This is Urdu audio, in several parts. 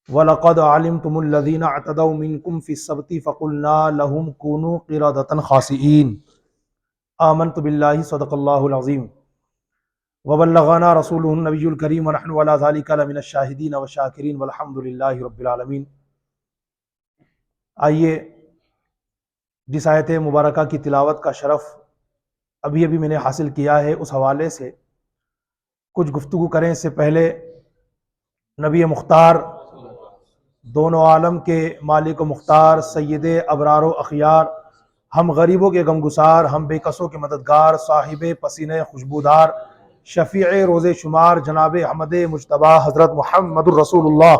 وَلَقَدْ عَلِمْتُمُ الَّذِينَ اعْتَدَوْا مِنْكُمْ فِي السَّبْتِ فَقُلْنَا لَهُمْ كُونُوا قِرَدَةً خَاسِئِينَ آمنت باللہ صدق اللہ العظیم وبلغنا رسولہ النبی الکریم ونحن علی ذلک لمن الشاہدین والشاکرین والحمد للہ رب العالمین۔ آئیے جس آیت مبارکہ کی تلاوت کا شرف ابھی میں نے حاصل کیا ہے اس حوالے سے کچھ گفتگو کریں۔ اس سے پہلے نبی مختار، دونوں عالم کے مالک و مختار، سید ابرار و اخیار، ہم غریبوں کے غمگسار، ہم بے کسوں کے مددگار، صاحب پسینے خوشبودار، شفیع روز شمار، جناب احمد مجتبی حضرت محمد الرسول اللہ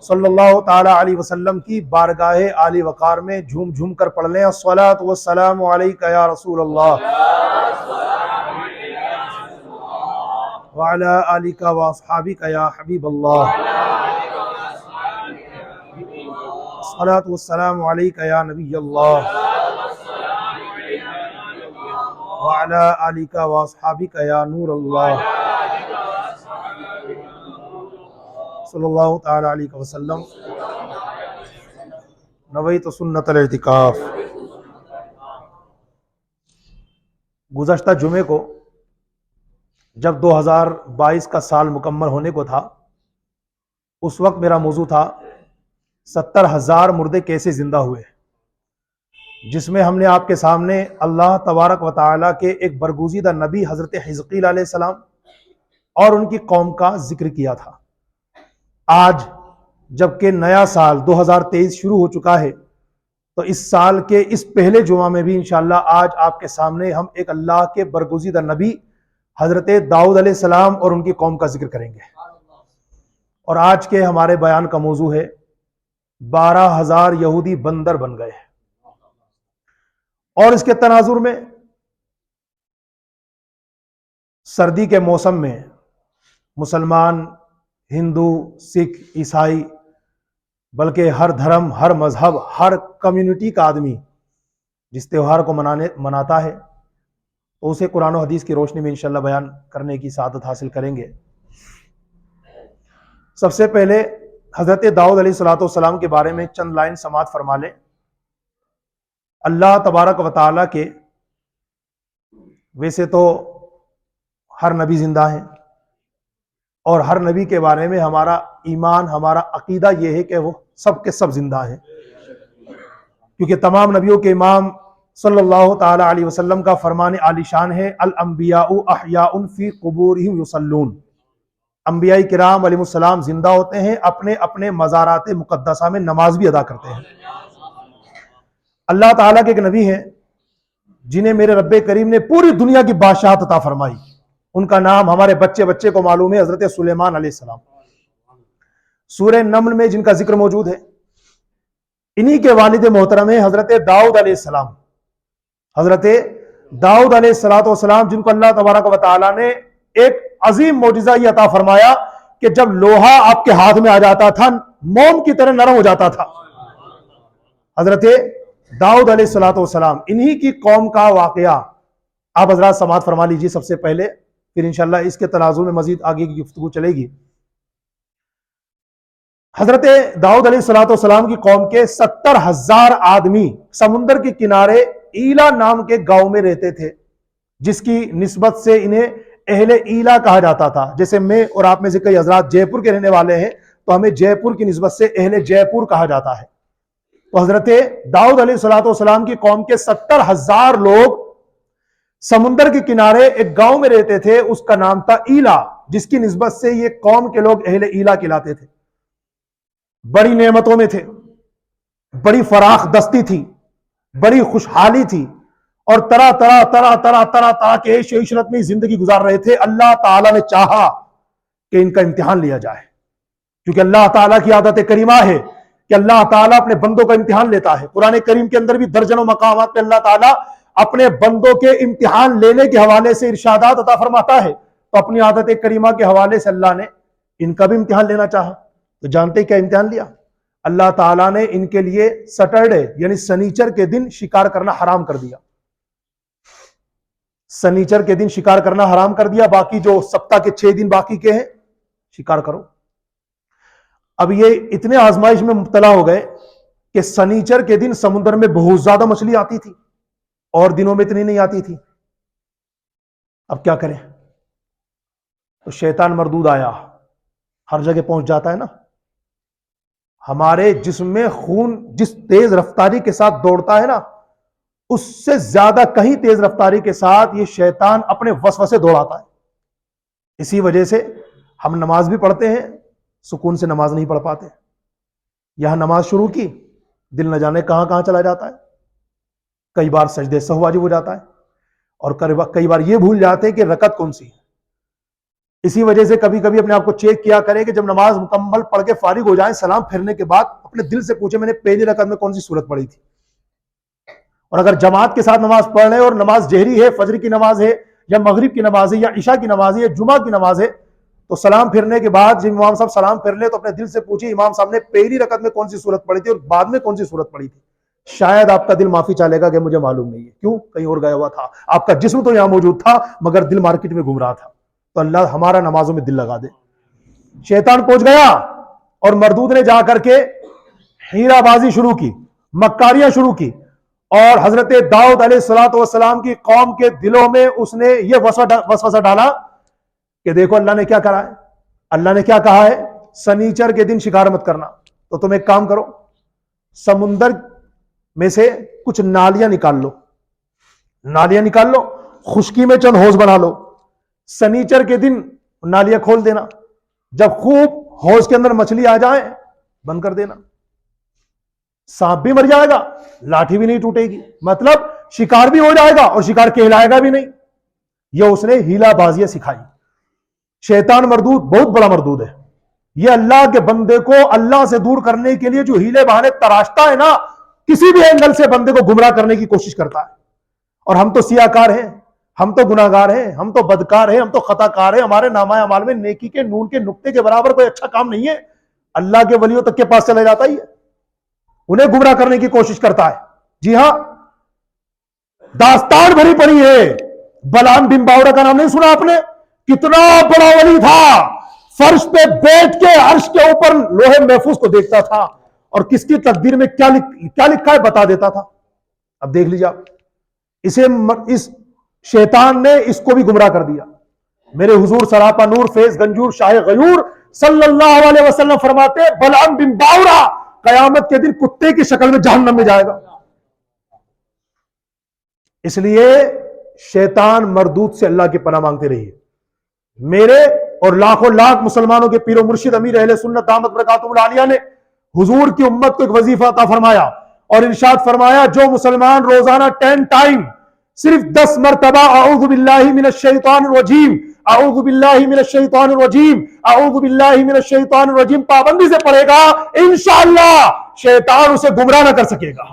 صلی اللہ تعالی علیہ وسلم کی بارگاہ عالی وقار میں جھوم جھوم کر پڑھ لیں الصلاۃ والسلام علیک یا رسول اللہ وعلی آلک واصحابک یا حبیب اللہ، الصلاۃ والسلام علیک یا نبی اللہ وعلی آلک واصحابک یا نور اللہ صلی اللہ تعالی علیہ وسلم۔ نویت سنت الاعتکاف۔ گزشتہ جمعے کو جب 2022 کا سال مکمل ہونے کو تھا، اس وقت میرا موضوع تھا 70,000 مردے کیسے زندہ ہوئے، جس میں ہم نے آپ کے سامنے اللہ تبارک و تعالیٰ کے ایک برگزیدہ نبی حضرت حزقیل علیہ السلام اور ان کی قوم کا ذکر کیا تھا۔ آج جبکہ نیا سال 2023 شروع ہو چکا ہے، تو اس سال کے اس پہلے جمعہ میں بھی انشاءاللہ آج آپ کے سامنے ہم ایک اللہ کے برگزیدہ نبی حضرت داؤد علیہ السلام اور ان کی قوم کا ذکر کریں گے۔ اور آج کے ہمارے بیان کا موضوع ہے 12,000 یہودی بندر بن گئے، اور اس کے تناظر میں سردی کے موسم میں مسلمان، ہندو، سکھ، عیسائی، بلکہ ہر دھرم، ہر مذہب، ہر کمیونٹی کا آدمی جس تہوار کو مناتا ہے تو اسے قرآن و حدیث کی روشنی میں انشاءاللہ بیان کرنے کی سعادت حاصل کریں گے۔ سب سے پہلے حضرت داؤد علیہ السلام کے بارے میں چند لائن سماعت فرما لیں۔ اللہ تبارک و تعالیٰ کے ویسے تو ہر نبی زندہ ہیں، اور ہر نبی کے بارے میں ہمارا ایمان، ہمارا عقیدہ یہ ہے کہ وہ سب کے سب زندہ ہیں، کیونکہ تمام نبیوں کے امام صلی اللہ تعالی علیہ وسلم کا فرمان عالی شان ہے الانبیاء احیاء فی قبورہم یصلون۔ انبیاء کرام علیہ السلام زندہ ہوتے ہیں، اپنے اپنے مزارات مقدسہ میں نماز بھی ادا کرتے ہیں۔ اللہ تعالیٰ کے ایک نبی ہیں جنہیں میرے رب کریم نے پوری دنیا کی بادشاہت عطا فرمائی، ان کا نام ہمارے بچے بچے کو معلوم ہے، حضرت سلیمان علیہ السلام۔ سورہ نمل میں جن کا ذکر موجود ہے، انہی کے والد محترم ہیں حضرت داؤد علیہ السلام۔ حضرت داؤد علیہ السلام جن کو اللہ تبارک و تعالیٰ نے ایک عظیم معجزہ یہ عطا فرمایا کہ جب لوہا آپ کے ہاتھ میں آ جاتا تھا موم کی طرح نرم ہو جاتا تھا۔ حضرت داؤد علیہ السلام، انہی کی قوم کا واقعہ آپ حضرات سماعت فرما لیجیے سب سے پہلے، پھر انشاءاللہ اس کے تناظر میں مزید آگے کی گفتگو چلے گی۔ حضرت داؤد علیہ السلام کی قوم کے 70,000 آدمی سمندر کے کنارے ایلا نام کے گاؤں میں رہتے تھے، جس کی نسبت سے انہیں اہل ایلا کہا جاتا تھا۔ جیسے میں اور آپ میں سے کئی حضرات جے پور کے رہنے والے ہیں، تو ہمیں جے پور کی نسبت سے اہل جے پور کہا جاتا ہے۔ تو حضرت داؤد علیہ السلام کی قوم کے 70,000 لوگ سمندر کے کنارے ایک گاؤں میں رہتے تھے، اس کا نام تھا ایلا، جس کی نسبت سے یہ قوم کے لوگ اہل ایلا کہلاتے تھے۔ بڑی نعمتوں میں تھے، بڑی فراخ دستی تھی، بڑی خوشحالی تھی، اور طرح کے عیش و عشرت میں زندگی گزار رہے تھے۔ اللہ تعالیٰ نے چاہا کہ ان کا امتحان لیا جائے، کیونکہ اللہ تعالیٰ کی عادت کریمہ ہے کہ اللہ تعالیٰ اپنے بندوں کا امتحان لیتا ہے۔ قرآن کریم کے اندر بھی درجنوں مقامات پہ اللہ تعالیٰ اپنے بندوں کے امتحان لینے کے حوالے سے ارشادات عطا فرماتا ہے، تو اپنی عادت کریمہ کے حوالے سے اللہ نے ان کا بھی امتحان لینا چاہا۔ تو جانتے کیا امتحان لیا؟ اللہ تعالیٰ نے ان کے لیے سیٹرڈے یعنی سنیچر کے دن شکار کرنا حرام کر دیا۔ سنیچر کے دن شکار کرنا حرام کر دیا، باقی جو سپتہ کے 6 دن باقی کے ہیں شکار کرو۔ اب یہ اتنے آزمائش میں مبتلا ہو گئے کہ سنیچر کے دن سمندر میں بہت زیادہ مچھلی آتی تھی اور دنوں میں اتنی نہیں آتی تھی. اب کیا کریں؟ تو شیطان مردود آیا، ہر جگہ پہنچ جاتا ہے نا. ہمارے جسم میں خون جس تیز رفتاری کے ساتھ دوڑتا ہے نا، اس سے زیادہ کہیں تیز رفتاری کے ساتھ یہ شیطان اپنے وسوسے دوڑاتا ہے. اسی وجہ سے ہم نماز بھی پڑھتے ہیں، سکون سے نماز نہیں پڑھ پاتے. یہاں نماز شروع کی، دل نہ جانے کہاں کہاں چلا جاتا ہے. کئی بار سجدے سہو واجب ہو جاتا ہے، اور کئی بار یہ بھول جاتے ہیں کہ رکعت کون سی ہے. اسی وجہ سے کبھی کبھی اپنے آپ کو چیک کیا کریں کہ جب نماز مکمل پڑھ کے فارغ ہو جائیں، سلام پھرنے کے بعد اپنے دل سے پوچھیں میں نے پہلی رکعت میں کون سی سورت پڑھی تھی. اور اگر جماعت کے ساتھ نماز پڑھ رہے ہیں اور نماز جہری ہے، فجر کی نماز ہے یا مغرب کی نماز ہے یا عشاء کی نماز ہے یا جمعہ کی نماز ہے، تو سلام پھرنے کے بعد جب امام صاحب سلام پھر لیں تو اپنے دل سے پوچھیں امام صاحب نے پہلی رکعت میں کون سی سورت پڑھی تھی اور بعد میں کون سی سورت پڑھی تھی. شاید آپ کا دل معافی چالے گا کہ مجھے معلوم نہیں ہے. کیوں؟ کہیں اور گیا ہوا تھا. آپ کا جسم تو یہاں موجود تھا مگر دل مارکیٹ میں گھوم رہا تھا. تو اللہ ہمارا نمازوں میں دل لگا دے. شیطان پہنچ گیا اور مردود نے جا کر کے ہیرا بازی شروع کی، مکاریاں شروع کی، اور حضرت داؤد علیہ الصلوۃ والسلام کی قوم کے دلوں میں اس نے یہ وسوسہ ڈالا کہ دیکھو اللہ نے کیا کرا ہے. اللہ نے کیا کہا ہے؟ سنیچر کے دن شکار مت کرنا. تو تم ایک کام کرو، سمندر میں سے کچھ نالیاں نکال لو، نالیاں نکال لو، خشکی میں چند حوض بنا لو. سنیچر کے دن نالیاں کھول دینا، جب خوب حوض کے اندر مچھلی آ جائیں بند کر دینا. سانپ بھی مر جائے گا، لاٹھی بھی نہیں ٹوٹے گی، مطلب شکار بھی ہو جائے گا اور شکار کہلائے گا بھی نہیں. یہ اس نے ہیلا بازیاں سکھائی. شیطان مردود بہت بڑا مردود ہے. یہ اللہ کے بندے کو اللہ سے دور کرنے کے لیے جو ہیلے بہانے تراشتا ہے نا، کسی بھی اینگل سے بندے کو گمراہ کرنے کی کوشش کرتا ہے. اور ہم تو سیاکار ہیں، ہم تو گناہگار ہیں، ہم تو بدکار ہیں، ہم تو خطا کار ہیں. ہمارے نامہ اعمال میں نیکی کے نون کے نقطے کے برابر کوئی اچھا کام نہیں ہے. اللہ کے ولیوں تک کے پاس چلا جاتا ہی ہے، انہیں گمراہ کرنے کی کوشش کرتا ہے. جی ہاں، داستان بھری پڑی ہے. بلعام بن باورا کا نام نہیں سنا آپ نے؟ کتنا بڑا ولی تھا، فرش پہ بیٹھ کے عرش کے اوپر لوہے محفوظ کو دیکھتا تھا اور کس کی تقدیر میں کیا لکھا ہے بتا دیتا تھا. اب دیکھ لیجیے آپ، اس شیطان نے اس کو بھی گمراہ کر دیا. میرے حضور سراپا نور فیض گنجور شاہ غیور صلی اللہ علیہ وسلم فرماتے بلعام بن باورا قیامت کے دن کتے کی شکل میں جہنم میں جائے گا. اس لیے شیطان مردود سے اللہ کی پناہ مانگتے رہیے. میرے اور لاکھوں لاکھ مسلمانوں کے پیر و مرشد امیر اہل سنت دامت برکاتہم العالیہ نے حضور کی امت کو ایک وظیفہ عطا فرمایا اور ارشاد فرمایا جو مسلمان روزانہ 10 ٹائم صرف 10 مرتبہ اعوذ باللہ من الشیطان الرجیم، اعوذ باللہ من الشیطان الرجیم، اعوذ باللہ من الشیطان الرجیم پابندی سے پڑھے گا، انشاءاللہ شیطان اسے گمراہ نہ کر سکے گا.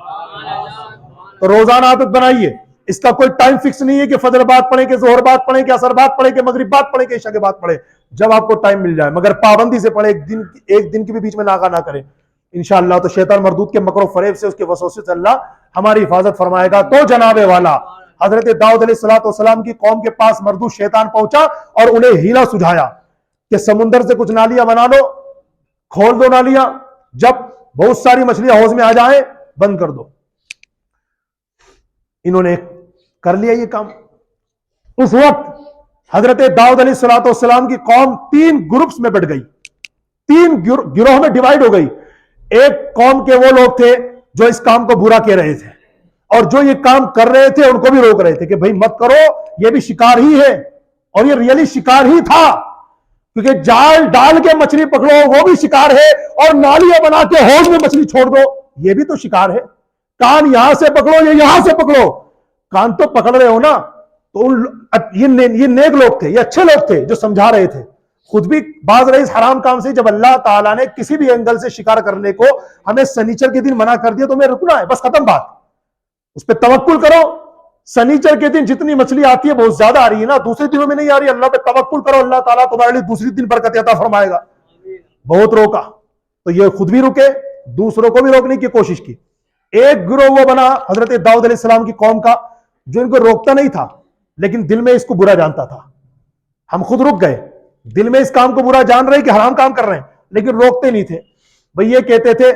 تو روزانہ عادت بنائیے. اس کا کوئی ٹائم فکس نہیں ہے کہ فجر بعد پڑھیں کہ ظہر بعد پڑھیں کہ عصر بعد پڑھیں کہ مغرب بعد پڑھیں کہ عشاء کے بعد پڑھیں، جب آپ کو ٹائم مل جائے، مگر پابندی سے پڑھیں. ایک دن کی بھی بیچ میں ناغہ نہ کریں انشاءاللہ. تو شیطان مردود کے مکر و فریب سے، اس کے وسوسے سے اللہ ہماری حفاظت فرمائے گا. تو جناب والا حضرت داؤد علیہ السلام کی قوم کے پاس مردود شیطان پہنچا اور انہیں ہیلا سجھایا کہ سمندر سے کچھ نالیاں بنا لو، کھول دو نالیاں، جب بہت ساری مچھلیاں حوض میں آ جائیں بند کر دو. انہوں نے کر لیا یہ کام. اس وقت حضرت داؤد علیہ السلام کی قوم 3 گروپس میں بٹ گئی، 3 گروہ میں ڈیوائیڈ ہو گئی. ایک قوم کے وہ لوگ تھے جو اس کام کو برا کہہ رہے تھے اور جو یہ کام کر رہے تھے ان کو بھی روک رہے تھے کہ بھائی مت کرو، یہ بھی شکار ہی ہے. اور یہ ریئلی شکار ہی تھا، کیونکہ جال ڈال کے مچھلی پکڑو وہ بھی شکار ہے، اور نالیاں بنا کے حوض میں مچھلی چھوڑ دو یہ بھی تو شکار ہے. کان یہاں سے پکڑو یا یہاں سے پکڑو، کان تو پکڑ رہے ہو نا. تو یہ نیک لوگ تھے، یہ اچھے لوگ تھے جو سمجھا رہے تھے. خود بھی باز رہے اس حرام کام سے. جب اللہ تعالیٰ نے کسی بھی اینگل سے شکار کرنے کو ہمیں سنیچر کے دن منع کر دیا تو ہمیں رکنا ہے، بس ختم بات. اس پہ توکل کرو. سنیچر کے دن جتنی مچھلی آتی ہے بہت زیادہ آ رہی ہے نا، دوسرے دنوں میں نہیں آ رہی. اللہ پہ توکل کرو، اللہ تعالیٰ تمہارے لیے دوسری دن برکت عطا فرمائے گا. بہت روکا تو یہ خود بھی رکے، دوسروں کو بھی روکنے کی کوشش کی. ایک گروہ وہ بنا حضرت داؤد علیہ السلام کی قوم کا جو ان کو روکتا نہیں تھا لیکن دل میں اس کو برا جانتا تھا. ہم خود رک گئے، دل میں اس کام کو برا جان رہے کہ حرام کام کر رہے ہیں لیکن روکتے نہیں تھے. بھئی یہ کہتے تھے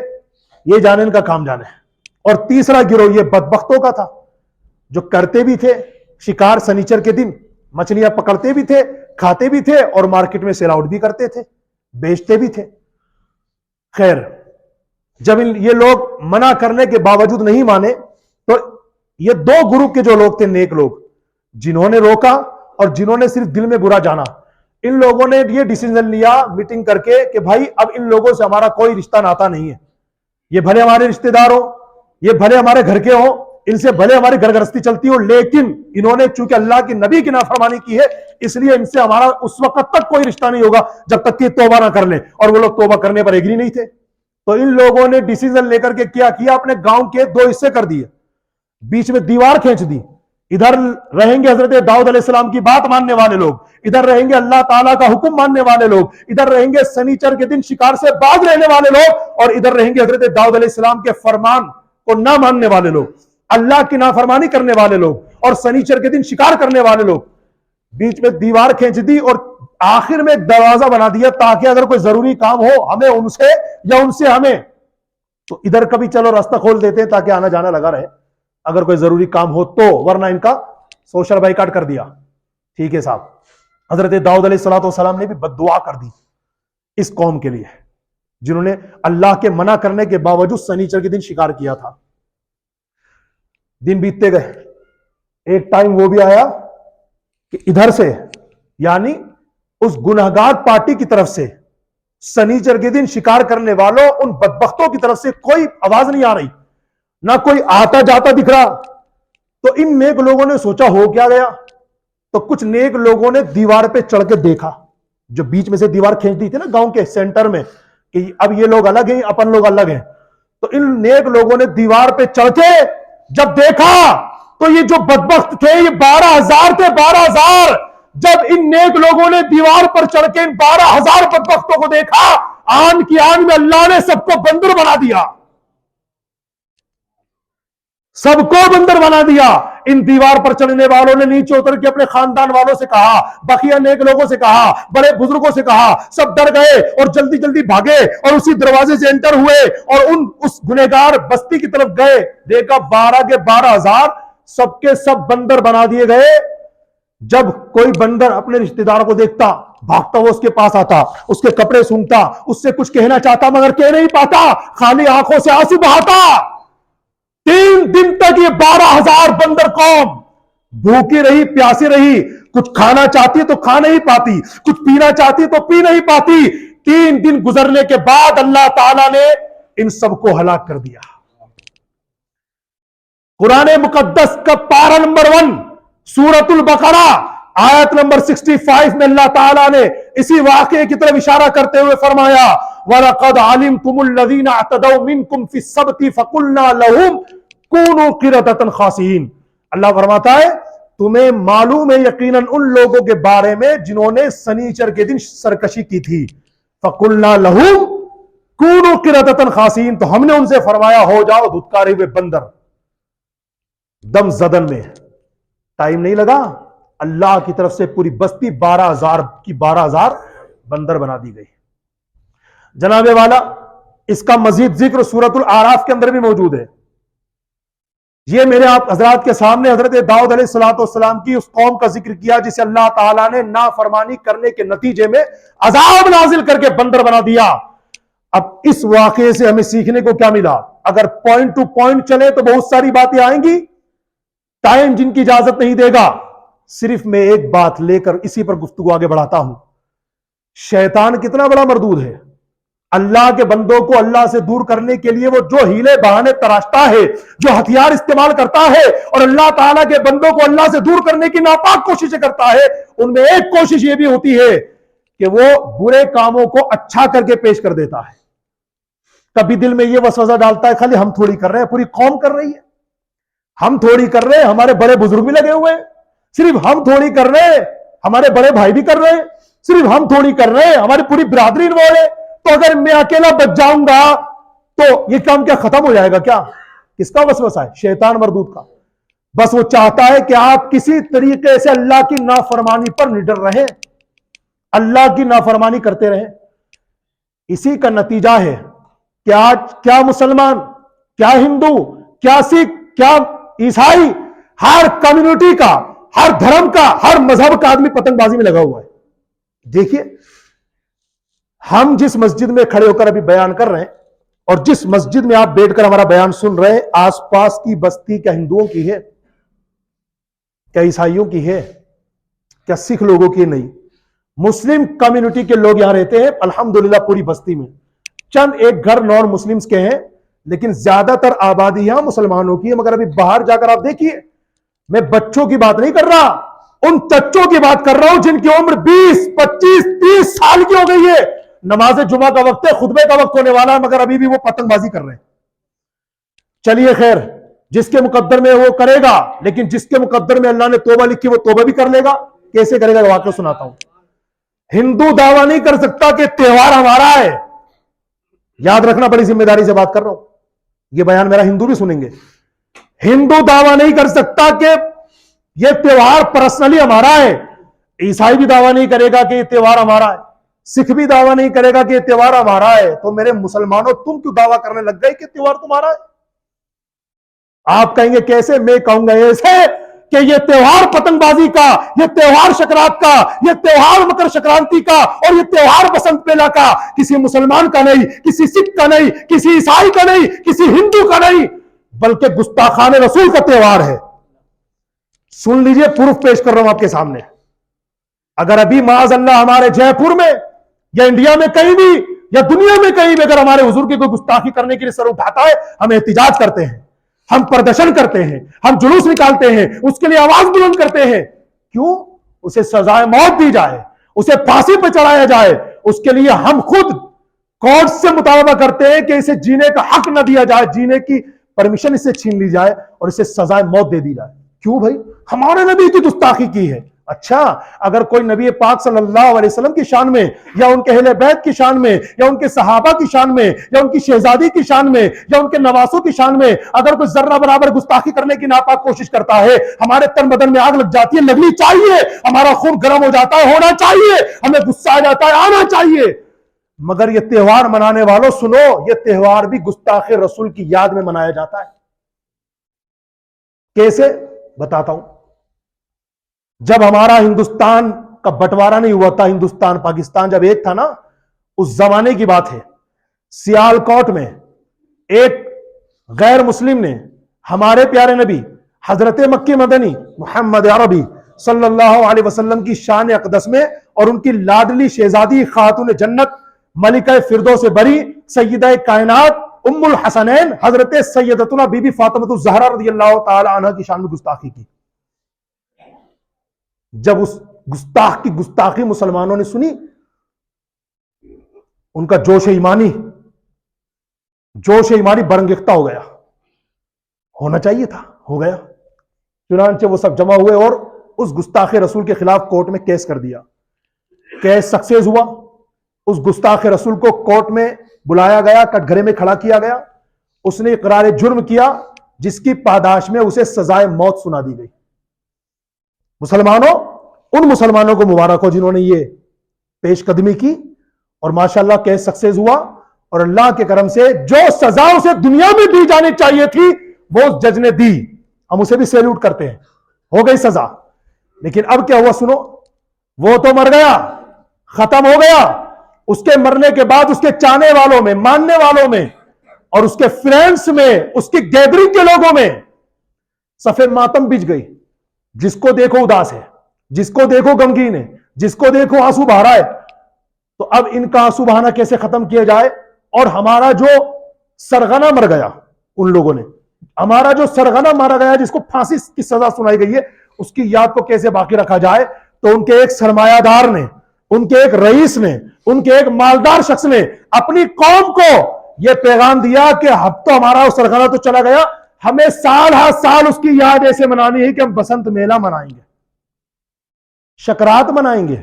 یہ جانے ان کا کام جانے. اور تیسرا گروہ یہ بدبختوں کا تھا جو کرتے بھی تھے شکار سنیچر کے دن, مچھلیاں پکڑتے بھی تھے, کھاتے بھی تھے, اور مارکیٹ میں سیل آؤٹ بھی کرتے تھے, بیچتے بھی تھے. خیر, جب یہ لوگ منع کرنے کے باوجود نہیں مانے تو یہ دو گروپ کے جو لوگ تھے, نیک لوگ, جنہوں نے روکا اور جنہوں نے صرف دل میں برا جانا, ان لوگوں نے یہ ڈیسیژن لیا میٹنگ کر کے کہ بھائی اب ان لوگوں سے ہمارا کوئی رشتہ ناتا نہیں ہے. یہ بھلے ہمارے رشتہ دار ہو, یہ بھلے ہمارے گھر کے ہوں, ان سے بھلے ہماری گھر گرستی چلتی ہو, لیکن انہوں نے چونکہ اللہ کے نبی کی نافرمانی کی ہے اس لیے ان سے ہمارا اس وقت تک کوئی رشتہ نہیں ہوگا جب تک کہ توبہ نہ کر لیں. اور وہ لوگ توبہ کرنے پر ایگری نہیں تھے. تو ان لوگوں نے ڈیسیژن لے کر کے کیا کیا, اپنے گاؤں کے دو حصے کر دیے, بیچ میں دیوار کھینچ دی. ادھر رہیں گے حضرت داؤد علیہ السلام کی بات ماننے والے لوگ, ادھر رہیں گے اللہ تعالیٰ کا حکم ماننے والے لوگ, ادھر رہیں گے سنیچر کے دن شکار سے باز رہنے والے لوگ, اور ادھر رہیں گے حضرت داؤد علیہ السلام کے فرمان کو نہ ماننے والے لوگ, اللہ کی نافرمانی کرنے والے لوگ اور سنیچر کے دن شکار کرنے والے لوگ. بیچ میں دیوار کھینچ دی اور آخر میں ایک دروازہ بنا دیا تاکہ اگر کوئی ضروری کام ہو ہمیں ان سے یا ان سے ہمیں, تو ادھر کبھی چلو راستہ کھول دیتے ہیں تاکہ آنا جانا لگا رہے اگر کوئی ضروری کام ہو تو, ورنہ ان کا سوشل بائیکاٹ کر دیا. ٹھیک ہے صاحب, حضرت داؤد علیہ السلام نے بھی بد دعا کر دی اس قوم کے لیے جنہوں نے اللہ کے منع کرنے کے باوجود سنیچر کے دن شکار کیا تھا. دن بیتتے گئے, ایک ٹائم وہ بھی آیا کہ ادھر سے یعنی اس گنہگار پارٹی کی طرف سے سنیچر کے دن شکار کرنے والوں ان بدبختوں کی طرف سے کوئی آواز نہیں آ رہی, نہ کوئی آتا جاتا دکھ رہا. تو ان نیک لوگوں نے سوچا ہو کیا گیا, تو کچھ نیک لوگوں نے دیوار پہ چڑھ کے دیکھا, جو بیچ میں سے دیوار کھینچ دی تھی نا گاؤں کے سینٹر میں کہ اب یہ لوگ الگ ہیں اپن لوگ الگ ہیں. تو ان نیک لوگوں نے دیوار پہ چڑھ کے جب دیکھا تو یہ جو بدبخت تھے یہ 12,000 تھے, 12,000. جب ان نیک لوگوں نے دیوار پر چڑھ کے ان 12,000 بدبختوں کو دیکھا, آن کی آن میں اللہ نے سب کو بندر بنا دیا, سب کو بندر بنا دیا. ان دیوار پر چڑھنے والوں نے نیچے اتر کے اپنے خاندان والوں سے کہا, بقیہ نیک لوگوں سے کہا, بڑے بزرگوں سے کہا, سب ڈر گئے اور جلدی جلدی بھاگے اور اسی دروازے سے انٹر ہوئے اور اس گنہگار بستی کی طرف گئے. دیکھا 12 کے 12,000 سب کے سب بندر بنا دیے گئے. جب کوئی بندر اپنے رشتہ دار کو دیکھتا بھاگتا وہ اس کے پاس آتا, اس کے کپڑے سونگتا, اس سے کچھ کہنا چاہتا مگر کہہ نہیں پاتا, خالی آنکھوں سے آنسو بہاتا. 3 دن تک یہ 12,000 بندر قوم بھوکی رہی, پیاسی رہی, کچھ کھانا چاہتی تو کھا نہیں پاتی, کچھ پینا چاہتی تو پی نہیں پاتی. 3 دن گزرنے کے بعد اللہ تعالیٰ نے ان سب کو ہلاک کر دیا. قرآن مقدس کا پارہ نمبر 1 سورۃ البقرہ آیت نمبر 65 میں اللہ تعالیٰ نے اسی واقعے کی طرف اشارہ کرتے ہوئے فرمایا وَلَقَدْ عَلِمْتُمُ الَّذِينَ اعْتَدَوْا مِنْكُمْ فِي السَّبْتِ فَقُلْنَا لَهُمْ كُونُوا قِرَدَةً خَاسِئِينَ. اللہ فرماتا ہے تمہیں معلوم ہے یقیناً ان لوگوں کے بارے میں جنہوں نے سنیچر کے دن سرکشی کی تھی. فَقُلْنَا لَهُمْ كُونُوا قِرَدَةً خَاسِئِينَ, تو ہم نے ان سے فرمایا ہو جاؤ دھتکارے ہوئے بندر. دم زدن میں ٹائم نہیں لگا, اللہ کی طرف سے پوری بستی 12,000 کی 12,000 بندر بنا دی گئی. جناب والا اس کا مزید ذکر سورۃ الاعراف کے اندر بھی موجود ہے. یہ میرے آپ حضرات کے سامنے حضرت داؤد علیہ السلام کی اس قوم کا ذکر کیا جسے اللہ تعالیٰ نے نافرمانی کرنے کے نتیجے میں عذاب نازل کر کے بندر بنا دیا. اب اس واقعے سے ہمیں سیکھنے کو کیا ملا؟ اگر پوائنٹ ٹو پوائنٹ چلے تو بہت ساری باتیں آئیں گی, ٹائم جن کی اجازت نہیں دے گا. صرف میں ایک بات لے کر اسی پر گفتگو آگے بڑھاتا ہوں. شیطان کتنا بڑا مردود ہے. اللہ کے بندوں کو اللہ سے دور کرنے کے لیے وہ جو ہیلے بہانے تراشتا ہے, جو ہتھیار استعمال کرتا ہے اور اللہ تعالیٰ کے بندوں کو اللہ سے دور کرنے کی ناپاک کوششیں کرتا ہے, ان میں ایک کوشش یہ بھی ہوتی ہے کہ وہ برے کاموں کو اچھا کر کے پیش کر دیتا ہے. کبھی دل میں یہ وسوسہ ڈالتا ہے خالی ہم تھوڑی کر رہے ہیں, پوری قوم کر رہی ہے. ہم تھوڑی کر رہے ہیں, ہمارے بڑے بزرگ بھی لگے ہوئے ہیں. صرف ہم تھوڑی کر رہے ہیں, ہمارے بڑے بھائی بھی کر رہے ہیں. صرف ہم تھوڑی کر رہے ہیں, ہماری پوری برادری انوالو ہے. تو اگر میں اکیلا بچ جاؤں گا تو یہ کام کیا ختم ہو جائے گا کیا؟ کس کا وسوسہ ہے؟ شیطان مردود کا. بس وہ چاہتا ہے کہ آپ کسی طریقے سے اللہ کی نافرمانی پر نڈر رہیں, اللہ کی نافرمانی کرتے رہیں. اسی کا نتیجہ ہے کیا مسلمان، کیا ہندو، کیا سکھ، کیا عیسائی، ہر کمیونٹی کا، ہر دھرم کا، ہر مذہب کا آدمی پتنگ بازی میں لگا ہوا ہے. دیکھیے ہم جس مسجد میں کھڑے ہو کر ابھی بیان کر رہے ہیں اور جس مسجد میں آپ بیٹھ کر ہمارا بیان سن رہے ہیں، آس پاس کی بستی کیا ہندوؤں کی ہے، کیا عیسائیوں کی ہے، کیا سکھ لوگوں کی؟ نہیں. مسلم کمیونٹی کے لوگ یہاں رہتے ہیں الحمدللہ پوری بستی میں. چند ایک گھر نان مسلمز کے ہیں لیکن زیادہ تر آبادی یہاں مسلمانوں کی ہے. مگر ابھی باہر جا کر آپ دیکھیے، میں بچوں کی بات نہیں کر رہا، ان چچوں کی بات کر رہا ہوں جن کی عمر 20 25 30 سال کی ہو گئی ہے. نماز جمعہ کا وقت ہے، خطبے کا وقت ہونے والا ہے، مگر ابھی بھی وہ پتنگ بازی کر رہے ہیں. چلیے خیر، جس کے مقدر میں وہ کرے گا، لیکن جس کے مقدر میں اللہ نے توبہ لکھی وہ توبہ بھی کر لے گا. کیسے کرے گا؟ واقعہ سناتا ہوں. ہندو دعویٰ نہیں کر سکتا کہ تہوار ہمارا ہے. یاد رکھنا، بڑی ذمہ داری سے بات کر رہا ہوں، یہ بیان میرا ہندو بھی سنیں گے. ہندو دعویٰ نہیں کر سکتا کہ یہ تہوار پرسنلی ہمارا ہے. عیسائی بھی دعویٰ نہیں کرے گا کہ یہ تہوار ہمارا ہے. سکھ بھی دعویٰ نہیں کرے گا کہ یہ تہوار ہمارا ہے. تو میرے مسلمانوں، تم کیوں دعویٰ کرنے لگ گئے کہ تہوار تمہارا ہے؟ آپ کہیں گے کیسے؟ میں کہوں گا ایسے کہ یہ تہوار پتنگ بازی کا، یہ تہوار شکرات کا، یہ تہوار مکر شکرانتی کا اور یہ تہوار بسنت میلہ کا کسی مسلمان کا نہیں، کسی سکھ کا نہیں، کسی عیسائی کا نہیں، کسی ہندو کا نہیں، بلکہ گستاخان رسول کا تہوار ہے. سن لیجئے، پروف پیش کر رہا ہوں آپ کے سامنے. اگر ابھی معاذ اللہ ہمارے جے پور میں یا انڈیا میں کہیں بھی یا دنیا میں کہیں بھی اگر ہمارے حضور کی کوئی گستاخی کرنے کے لیے سر اٹھاتا ہے، ہم احتجاج کرتے ہیں، ہم پردرشن کرتے ہیں، ہم جلوس نکالتے ہیں، اس کے لیے آواز بلند کرتے ہیں. کیوں؟ اسے سزائے موت دی جائے، اسے پھانسی پہ چڑھایا جائے. اس کے لیے ہم خود کورٹ سے مطالبہ کرتے ہیں کہ اسے جینے کا حق نہ دیا جائے، جینے کی پرمیشن اسے چھین لی جائے اور اسے سزائے موت دے دی جائے. کیوں بھائی؟ ہمارے نبی کی گستاخی کی ہے. اچھا، اگر کوئی نبی پاک صلی اللہ علیہ وسلم کی شان میں یا ان کے اہل بیت کی شان میں یا ان کے صحابہ کی شان میں یا ان کی شہزادی کی شان میں یا ان کے نواسوں کی شان میں اگر کوئی ذرہ برابر گستاخی کرنے کی ناپاک کوشش کرتا ہے، ہمارے تن بدن میں آگ لگ جاتی ہے، لگنی چاہیے. ہمارا خون گرم ہو جاتا ہے، ہونا چاہیے. ہمیں غصہ آ جاتا ہے، آنا چاہیے. مگر یہ تہوار منانے والوں سنو، یہ تہوار بھی گستاخ رسول کی یاد میں منایا جاتا ہے. کیسے؟ بتاتا ہوں. جب ہمارا ہندوستان کا بٹوارا نہیں ہوا تھا، ہندوستان پاکستان جب ایک تھا نا، اس زمانے کی بات ہے، سیال کوٹ میں ایک غیر مسلم نے ہمارے پیارے نبی حضرت مکی مدنی محمد عربی صلی اللہ علیہ وسلم کی شان اقدس میں اور ان کی لاڈلی شہزادی خاتون جنت ملکہ فردوس بری سیدہ کائنات ام الحسنین حضرت سیدتنا بی بی فاطمہ الزہرا رضی اللہ تعالی عنہ کی شان میں گستاخی کی. جب اس گستاخ کی گستاخی مسلمانوں نے سنی، ان کا جوش ایمانی برانگیختہ ہو گیا. ہونا چاہیے تھا، ہو گیا. چنانچہ وہ سب جمع ہوئے اور اس گستاخ رسول کے خلاف کورٹ میں کیس کر دیا. کیس سکسیز ہوا. اس گستاخ رسول کو کورٹ میں بلایا گیا، کٹ گھرے میں کھڑا کیا گیا. اس نے اقرار جرم کیا جس کی پاداش میں اسے سزائے موت سنا دی گئی. مسلمانوں، ان مسلمانوں کو مبارک ہو جنہوں نے یہ پیش قدمی کی اور ماشاءاللہ کیس سکسیز ہوا اور اللہ کے کرم سے جو سزا اسے دنیا میں دی جانی چاہیے تھی وہ اس جج نے دی. ہم اسے بھی سیلیوٹ کرتے ہیں، ہو گئی سزا. لیکن اب کیا ہوا سنو، وہ تو مر گیا، ختم ہو گیا. اس کے مرنے کے بعد اس کے چاہنے والوں میں، ماننے والوں میں اور اس کے فرینڈز میں، اس کی گیدرنگ کے لوگوں میں صف ماتم بچ گئی. جس کو دیکھو اداس ہے، جس کو دیکھو غمگین ہے، جس کو دیکھو آنسو بہا رہا ہے. تو اب ان کا آنسو بہانا کیسے ختم کیا جائے؟ اور ہمارا جو سرغنہ مر گیا، ان لوگوں نے ہمارا جو سرغنہ مارا گیا جس کو پھانسی کی سزا سنائی گئی ہے، اس کی یاد کو کیسے باقی رکھا جائے؟ تو ان کے ایک سرمایہ دار نے، ان کے ایک رئیس نے، ان کے ایک مالدار شخص نے اپنی قوم کو یہ پیغام دیا کہ اب تو ہمارا سرغنہ تو چلا گیا، ہمیں سال ہر سال اس کی یاد ایسے منانی ہے کہ ہم بسنت میلہ منائیں گے، شکرات منائیں گے،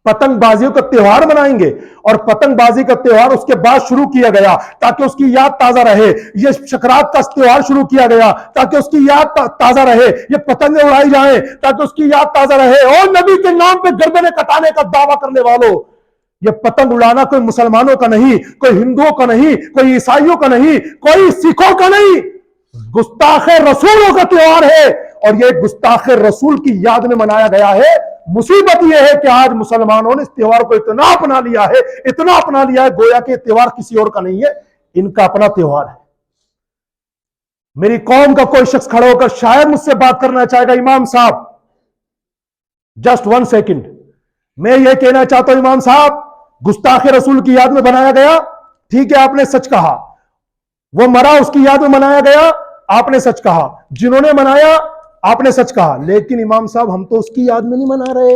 پتنگ بازیوں کا تہوار منائیں گے. اور پتنگ بازی کا تہوار اس کے بعد شروع کیا گیا تاکہ اس کی یاد تازہ رہے. یہ شکرات کا تہوار شروع کیا گیا تاکہ اس کی یاد تازہ رہے. یہ پتنگیں اڑائی جائیں تاکہ اس کی یاد تازہ رہے. اور نبی کے نام پہ گردنیں کٹانے کا دعویٰ کرنے والوں، یہ پتنگ اڑانا کوئی مسلمانوں کا نہیں، کوئی ہندوؤں کا نہیں، کوئی عیسائیوں کا نہیں، کوئی سکھوں کا نہیں، گستاخ رسولوں کا تہوار ہے، اور یہ گستاخ رسول کی یاد میں منایا گیا ہے۔ مصیبت یہ ہے کہ آج مسلمانوں نے اس تہوار کو اتنا اپنا لیا ہے گویا کہ تہوار کسی اور کا نہیں ہے، ان کا اپنا تہوار ہے۔ میری قوم کا کوئی شخص کھڑا ہو کر شاید مجھ سے بات کرنا چاہے گا، امام صاحب جسٹ 1 سیکنڈ، میں یہ کہنا چاہتا ہوں امام صاحب، گستاخ رسول کی یاد میں بنایا گیا، ٹھیک ہے آپ نے سچ کہا، وہ مرا اس کی یاد میں منایا گیا، آپ نے سچ کہا، جنہوں نے منایا آپ نے سچ کہا، لیکن امام صاحب ہم تو اس کی یاد میں نہیں منا رہے،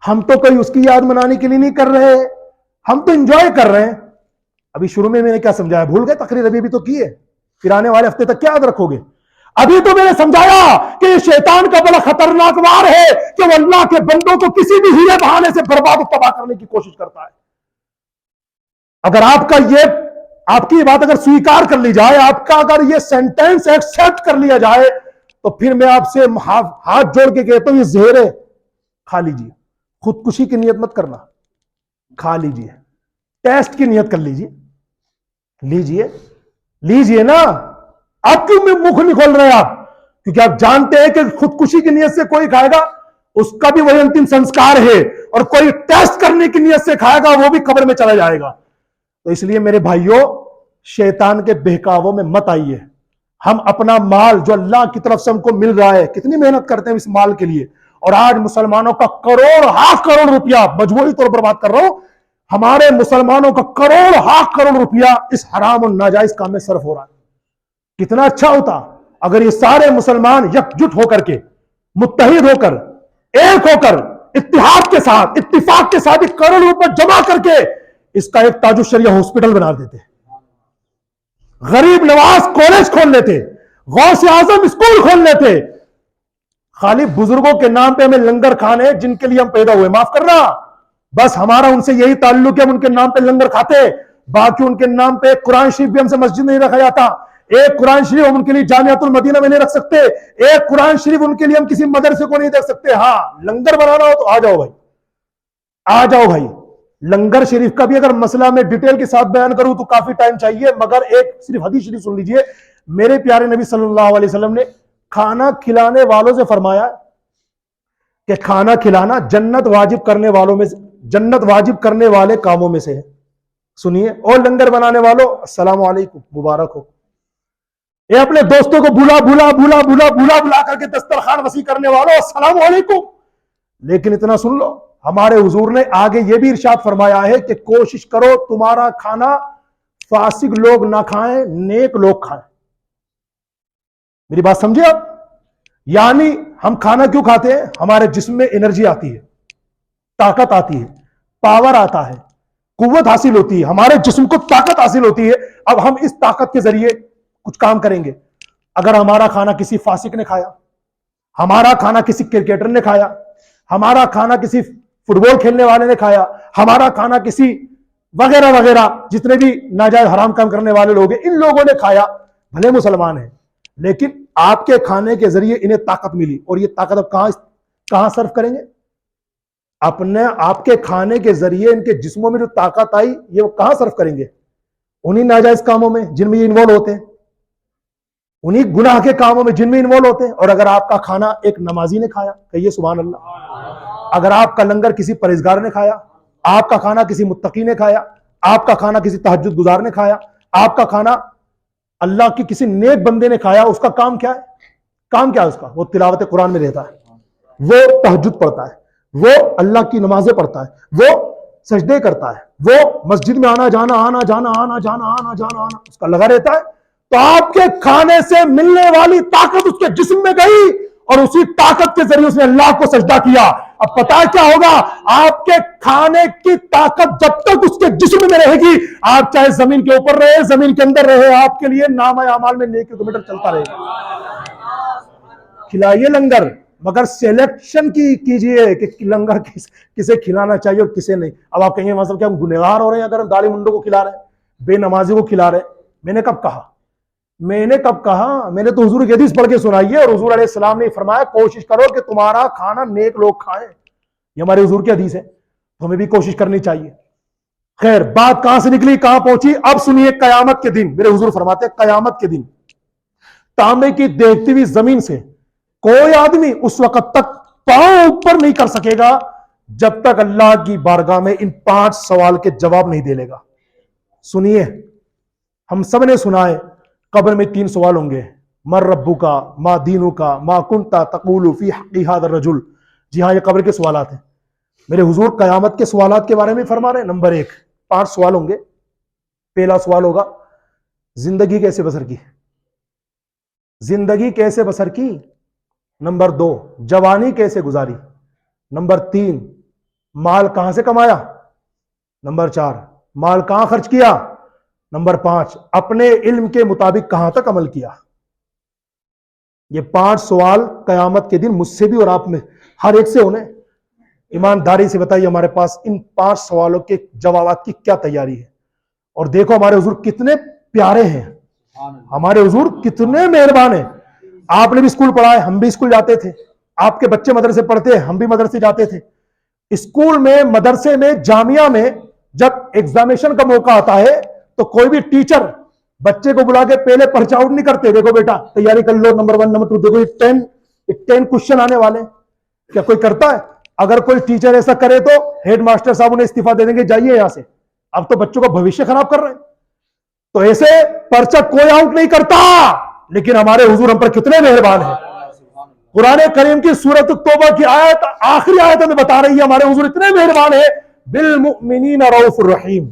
ہم تو کوئی اس کی یاد منانے کے لیے نہیں کر رہے، ہم تو انجوائے کر رہے ہیں۔ ابھی شروع میں نے کیا سمجھایا، بھول گئے؟ تقریر ابھی بھی تو کی ہے، پھر آنے والے ہفتے تک کیا یاد رکھو گے؟ ابھی تو میں نے سمجھایا کہ یہ شیطان کا بڑا خطرناک وار ہے کہ وہ اللہ کے بندوں کو کسی بھی ہیلے بہانے سے برباد و تباہ کرنے کی کوشش کرتا ہے۔ اگر آپ کی بات اگر سویکار کر لی جائے، آپ کا اگر یہ سینٹینس ایکسپٹ کر لیا جائے، تو پھر میں آپ سے ہاتھ جوڑ کے کہتا ہوں یہ زہر ہے، کھا لیجیے، خودکشی کی نیت مت کرنا، کھا لیجیے، ٹیسٹ کی نیت کر لیجیے، لیجیے نا، آپ کیوں میں منہ نہیں کھول رہے آپ؟ کیونکہ آپ جانتے ہیں کہ خودکشی کی نیت سے کوئی کھائے گا اس کا بھی وہی انتم سنسکار ہے، اور کوئی ٹیسٹ کرنے کی نیت سے کھائے گا وہ بھی قبر میں چلا جائے گا۔ تو اس لیے میرے بھائیوں، شیطان کے بہکاووں میں مت آئیے۔ ہم اپنا مال جو اللہ کی طرف سے ہم کو مل رہا ہے، کتنی محنت کرتے ہیں اس مال کے لیے، اور آج مسلمانوں کا کروڑ روپیہ مجموعی طور پر بات کر رہا ہوں، ہمارے مسلمانوں کا کروڑ روپیہ اس حرام اور ناجائز کام میں صرف ہو رہا ہے۔ کتنا اچھا ہوتا اگر یہ سارے مسلمان یکجٹ ہو کر کے، متحد ہو کر، ایک ہو کر، اتفاق کے ساتھ 1 کروڑ روپے جمع کر کے اس کا ایک تاج الشریعہ ہاسپٹل بنا دیتے، غریب نواز کالج کھول لیتے، غوث اعظم اسکول کھول لیتے۔ خالی بزرگوں کے نام پہ ہمیں لنگر کھانے جن کے لیے ہم پیدا ہوئے، معاف کرنا، بس ہمارا ان سے یہی تعلق ہے، ہم ان کے نام پہ لنگر کھاتے، باقی ان کے نام پہ قرآن شریف بھی ہم سے مسجد نہیں رکھا جاتا، ایک قرآن شریف ہم ان کے لیے جامعۃ المدینہ میں نہیں رکھ سکتے، ایک قرآن شریف ان کے لیے ہم کسی مدرسے کو نہیں دے سکتے۔ ہاں لنگر بنانا ہو تو آ جاؤ بھائی، لنگر شریف کا بھی اگر مسئلہ میں ڈیٹیل کے ساتھ بیان کروں تو کافی ٹائم چاہیے، مگر ایک صرف حدیث شریف سن لیجئے، میرے پیارے نبی صلی اللہ علیہ وسلم نے کھانا کھلانے والوں سے فرمایا کہ کھانا کھلانا جنت واجب کرنے والے کاموں میں سے ہے۔ سنیے، اور لنگر بنانے والوں السلام علیکم، مبارک ہو، یہ اپنے دوستوں کو بلا کر کے دسترخوان وسیع کرنے والوں السلام علیکم۔ لیکن اتنا سن لو، ہمارے حضور نے آگے یہ بھی ارشاد فرمایا ہے کہ کوشش کرو تمہارا کھانا فاسق لوگ نہ کھائیں، نیک لوگ کھائیں۔ میری بات سمجھے آپ؟ یعنی ہم کھانا کیوں کھاتے ہیں؟ ہمارے جسم میں انرجی آتی ہے، طاقت آتی ہے، پاور آتا ہے، قوت حاصل ہوتی ہے، ہمارے جسم کو طاقت حاصل ہوتی ہے۔ اب ہم اس طاقت کے ذریعے کچھ کام کریں گے۔ اگر ہمارا کھانا کسی فاسق نے کھایا، ہمارا کھانا کسی کرکٹر نے کھایا، ہمارا کھانا کسی فٹ بال کھیلنے والے نے کھایا، ہمارا کھانا کسی وغیرہ وغیرہ جتنے بھی ناجائز حرام کام کرنے والے لوگ ہیں ان لوگوں نے کھایا، بھلے مسلمان ہیں، لیکن آپ کے کھانے کے ذریعے انہیں طاقت ملی، اور یہ طاقت اب کہاں صرف کریں گے؟ آپ کے کھانے کے ذریعے ان کے جسموں میں جو طاقت آئی یہ وہ کہاں صرف کریں گے؟ انہی ناجائز کاموں میں جن میں یہ انوالو ہوتے ہیں، انہی گناہ کے کاموں میں جن میں انوالو ہوتے ہیں۔ اور اگر آپ کا کھانا ایک نمازی نے کھایا، کہیے سبحان اللہ، اگر آپ کا لنگر کسی پرہیزگار نے کھایا، آپ کا کھانا کسی متقی نے کھایا، آپ کا کھانا کسی تہجد گزار نے کھایا، آپ کا کھانا اللہ کی کسی نیک بندے نے کھایا، اس کا کام کیا ہے؟ کام کیا ہے اس کا؟ وہ تلاوت قرآن میں رہتا ہے، وہ تہجد پڑھتا ہے، وہ اللہ کی نمازیں پڑھتا ہے، وہ سجدے کرتا ہے، وہ مسجد میں آنا جانا اس کا لگا رہتا ہے۔ تو آپ کے کھانے سے ملنے والی طاقت اس کے جسم میں گئی، اور اسی طاقت کے ذریعے اس نے اللہ کو سجدہ کیا۔ اب پتا کیا ہوگا؟ آپ کے کھانے کی طاقت جب تک اس کے جسم میں رہے گی، آپ چاہے زمین کے اوپر رہے، زمین کے اندر رہے، آپ کے لیے نامہ اعمال میں نیکی کا میٹر چلتا رہے گا۔ کھلائیے لنگر، مگر سلیکشن کیجئے کہ لنگر کسے کھلانا چاہیے اور کسے نہیں۔ اب آپ کہیں گے مطلب کہ ہم گنہگار ہو رہے ہیں اگر ہم داڑھی منڈوں کو کھلا رہے ہیں، بے نمازی کو کھلا رہے ہیں؟ میں نے کب کہا؟ میں نے تو حضور کی حدیث پڑھ کے سنائی ہے، اور حضور علیہ السلام نے فرمایا کوشش کرو کہ تمہارا کھانا نیک لوگ کھائیں، یہ ہمارے حضور کی حدیث ہے۔ ہمیں بھی کوشش کرنی چاہیے. خیر بات کہاں سے نکلی کہاں پہنچی؟ اب سنیے. قیامت کے دن میرے حضور فرماتے ہیں قیامت کے دن تانبے کی دیکھتی ہوئی زمین سے کوئی آدمی اس وقت تک پاؤں اوپر نہیں کر سکے گا جب تک اللہ کی بارگاہ میں ان 5 سوال کے جواب نہیں دے لے گا. سنیے, ہم سب نے سنا ہے قبر میں 3 سوال ہوں گے. من ربک ما دینک ما کنت تقول فی حق ھذا الرجل. جی ہاں, یہ قبر کے سوالات ہیں. میرے حضور قیامت کے سوالات کے بارے میں فرما رہے ہیں. نمبر 1 5 سوال ہوں گے. پہلا سوال ہوگا زندگی کیسے بسر کی, زندگی کیسے بسر کی. نمبر 2 جوانی کیسے گزاری. نمبر 3 مال کہاں سے کمایا. نمبر 4 مال کہاں خرچ کیا. نمبر 5 اپنے علم کے مطابق کہاں تک عمل کیا. یہ 5 سوال قیامت کے دن مجھ سے بھی اور آپ میں ہر ایک سے ہونے. ایمانداری سے بتائیے ہمارے پاس ان 5 سوالوں کے جوابات کی کیا تیاری ہے. اور دیکھو ہمارے حضور کتنے پیارے ہیں, ہمارے حضور کتنے مہربان ہیں. آپ نے بھی اسکول پڑھا ہے, ہم بھی اسکول جاتے تھے. آپ کے بچے مدرسے پڑھتے ہیں, ہم بھی مدرسے جاتے تھے. اسکول میں, مدرسے میں, جامعہ میں جب ایگزامیشن کا موقع آتا ہے تو کوئی بھی ٹیچر بچے کو بلا کے پہلے پرچہ آؤٹ نہیں کرتے. دیکھو بیٹا تیاری کر لو, نمبر 1 نمبر 2 دیکھو یہ 10 کوشچن آنے والے. کیا کوئی کرتا ہے؟ اگر کوئی ٹیچر ایسا کرے تو ہیڈ ماسٹر صاحب انہیں استعفیٰ دے دیں گے, جائیے یہاں سے, اب تو بچوں کا بھوشیہ خراب کر رہے ہیں. تو ایسے پرچہ کوئی آؤٹ نہیں کرتا. لیکن ہمارے حضور ہم پر کتنے مہربان ہیں. قرآن کریم کی سورۃ التوبہ کی آیت آخری آیت میں بتا رہی ہے ہمارے حضور اتنے مہربان ہیں. بالمؤمنین رؤوف الرحیم,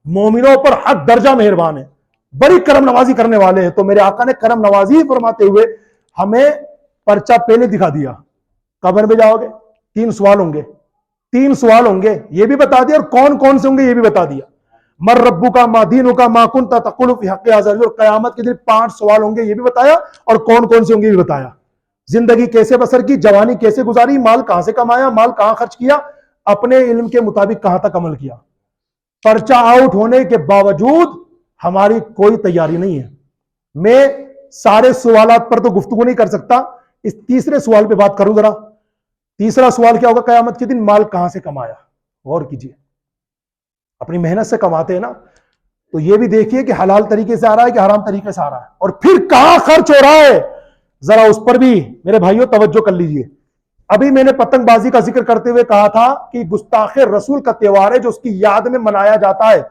مومنوں پر حد درجہ مہربان ہے, بڑی کرم نوازی کرنے والے ہیں. تو میرے آقا نے کرم نوازی فرماتے ہوئے ہمیں پرچہ پہلے دکھا دیا. قبر میں جاؤ گے 3 سوال ہوں گے, 3 سوال ہوں گے یہ بھی بتا دیا, اور کون کون سے ہوں گے یہ بھی بتا دیا. من ربک ما دینک ما کنت تقول فی حق ھذا الرجل. اور قیامت کے دن 5 سوال ہوں گے یہ بھی بتایا, اور کون کون سے ہوں گے یہ بھی بتایا. زندگی کیسے بسر کی, جوانی کیسے گزاری, مال کہاں سے کمایا, مال کہاں خرچ کیا, اپنے علم کے مطابق کہاں تک عمل کیا. پرچہ آؤٹ ہونے کے باوجود ہماری کوئی تیاری نہیں ہے. میں سارے سوالات پر تو گفتگو نہیں کر سکتا, اس تیسرے سوال پہ بات کروں ذرا. تیسرا سوال کیا ہوگا قیامت کے دن؟ مال کہاں سے کمایا. غور کیجئے, اپنی محنت سے کماتے ہیں نا, تو یہ بھی دیکھیے کہ حلال طریقے سے آ رہا ہے کہ حرام طریقے سے آ رہا ہے, اور پھر کہاں خرچ ہو رہا ہے, ذرا اس پر بھی میرے بھائیوں توجہ کر لیجئے. ابھی میں نے پتنگ بازی کا ذکر کرتے ہوئے کہا تھا کہ گستاخ رسول کا تہوار ہے جو اس کی یاد میں منایا جاتا ہے.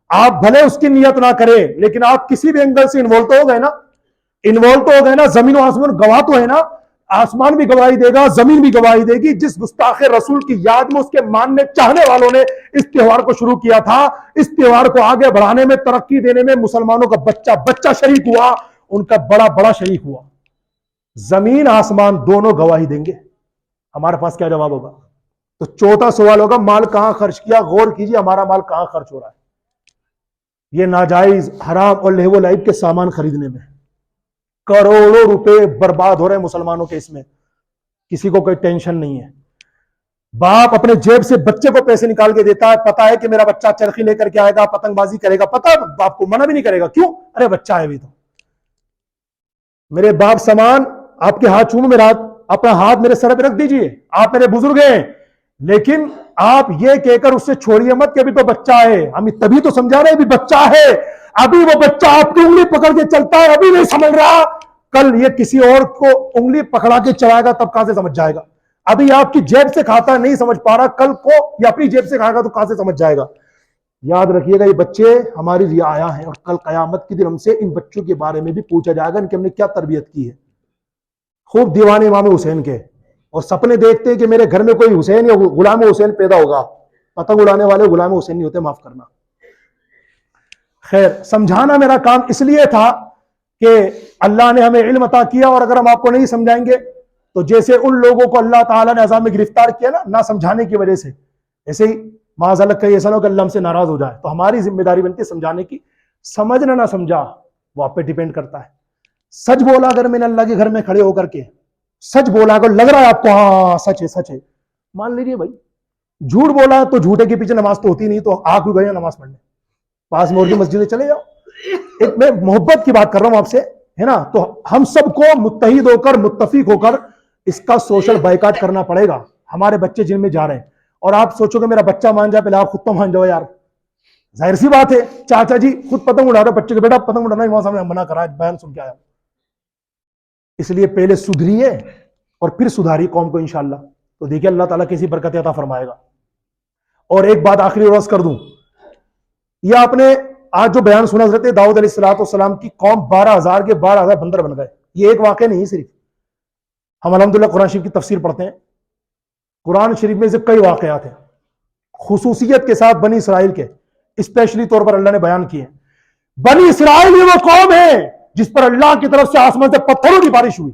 آپ بھلے اس کی نیت نہ کریں, لیکن آپ کسی بھی اینگل سے انوالو تو ہو گئے نا, انوالو تو ہو گئے نا. زمین و آسمان گواہ تو ہے نا, آسمان بھی گواہی دے گا, زمین بھی گواہی دے گی. جس گستاخ رسول کی یاد میں اس کے ماننے چاہنے والوں نے اس تہوار کو شروع کیا تھا, اس تہوار کو آگے بڑھانے میں, ترقی دینے میں مسلمانوں کا بچہ شریک ہوا, ان کا بڑا شریک ہوا. زمین آسمان دونوں گواہی دیں گے. ہمارے پاس کیا جواب ہوگا؟ تو چوتھا سوال ہوگا مال کہاں خرچ کیا. غور کیجیے ہمارا مال کہاں خرچ ہو رہا ہے. یہ ناجائز حرام اور لہو و لعب کے سامان خریدنے میں کروڑوں روپے برباد ہو رہے ہیں مسلمانوں کے. اس میں کسی کو کوئی ٹینشن نہیں ہے. باپ اپنے جیب سے بچے کو پیسے نکال کے دیتا ہے, پتا ہے کہ میرا بچہ چرخی لے کر کے آئے گا, پتنگ بازی کرے گا, پتا ہے باپ کو, منع بھی نہیں کرے گا. کیوں؟ ارے بچہ ہے بھی. تو میرے باپ سامان آپ کے ہاتھ چومو, میرا اپنا ہاتھ میرے سر پہ رکھ دیجئے, آپ میرے بزرگ ہیں, لیکن آپ یہ کہہ کر اس سے چھوڑیے مت کہ ابھی تو بچہ ہے. ہم تبھی تو سمجھا رہے ہیں ابھی بچہ ہے, ابھی وہ بچہ آپ کی انگلی پکڑ کے چلتا ہے, ابھی نہیں سمجھ رہا. کل یہ کسی اور کو انگلی پکڑا کے چلائے گا تب کہاں سے سمجھ جائے گا. ابھی آپ کی جیب سے کھاتا ہے, نہیں سمجھ پا رہا, کل کو یہ اپنی جیب سے کھائے گا تو کہاں سے سمجھ جائے گا. یاد رکھیے گا یہ بچے ہماری رعایا ہیں, اور کل قیامت کے دن ہم سے ان بچوں کے بارے میں بھی پوچھا جائے گا کہ ہم نے کیا تربیت کی ہے. خوب دیوانے امام حسین کے, اور سپنے دیکھتے ہیں کہ میرے گھر میں کوئی حسین یا غلام حسین پیدا ہوگا. پتنگ اڑانے والے غلام حسین نہیں ہوتے, معاف کرنا. خیر, سمجھانا میرا کام اس لیے تھا کہ اللہ نے ہمیں علم عطا کیا, اور اگر ہم آپ کو نہیں سمجھائیں گے تو جیسے ان لوگوں کو اللہ تعالیٰ نے عذاب میں گرفتار کیا نا, نہ سمجھانے کی وجہ سے, ایسے ہی معاذ اللہ کہیں ایسا نہ ہو کہ اللہ ہم سے ناراض ہو جائے. تو ہماری ذمہ داری بنتی ہے سمجھانے کی. سمجھنا نہ سمجھا وہ آپ پہ ڈیپینڈ کرتا ہے. سچ بولا اگر میں نے اللہ کے گھر میں کھڑے ہو کر کے, سچ بولا اگر لگ رہا ہے آپ کو ہاں سچ ہے, مان لیجیے بھائی. جھوٹ بولا تو جھوٹے کے پیچھے نماز تو ہوتی نہیں, تو آگ بھی گئے نماز پڑھنے, پاس میں اور کی مسجدیں چلے جاؤ. ایک میں محبت کی بات کر رہا ہوں آپ سے, ہے نا. تو ہم سب کو متحد ہو کر, متفق ہو کر اس کا سوشل بائیکاٹ کرنا پڑے گا. ہمارے بچے جن میں جا رہے ہیں, اور آپ سوچو کہ میرا بچہ مان جائے، پہلے آپ خود تو مان جاؤ یار. ظاہر سی بات ہے چاچا جی خود پتنگ اڑا رہے بچے کے، بیٹا پتنگ اڑانا امام صاحب نے منع کرا، بیان سن کے آیا. اس لیے پہلے سدھریے اور پھر سدھاری قوم کو انشاءاللہ. تو دیکھیے اللہ تعالیٰ کیسی برکت عطا فرمائے گا. اور ایک بات آخری عرض کر دوں، یہ آپ نے آج جو بیان سنا حضرت داؤد علیہ السلام کی قوم 12,000 کے 12,000 بندر بن گئے. یہ ایک واقعہ نہیں صرف. ہم الحمدللہ قرآن شریف کی تفسیر پڑھتے ہیں، قرآن شریف میں سے کئی واقعات ہیں خصوصیت کے ساتھ بنی اسرائیل کے اسپیشلی طور پر اللہ نے بیان کیے. بنی اسرائیل یہ وہ قوم ہے جس پر اللہ کی طرف سے آسمان سے پتھروں کی بارش ہوئی.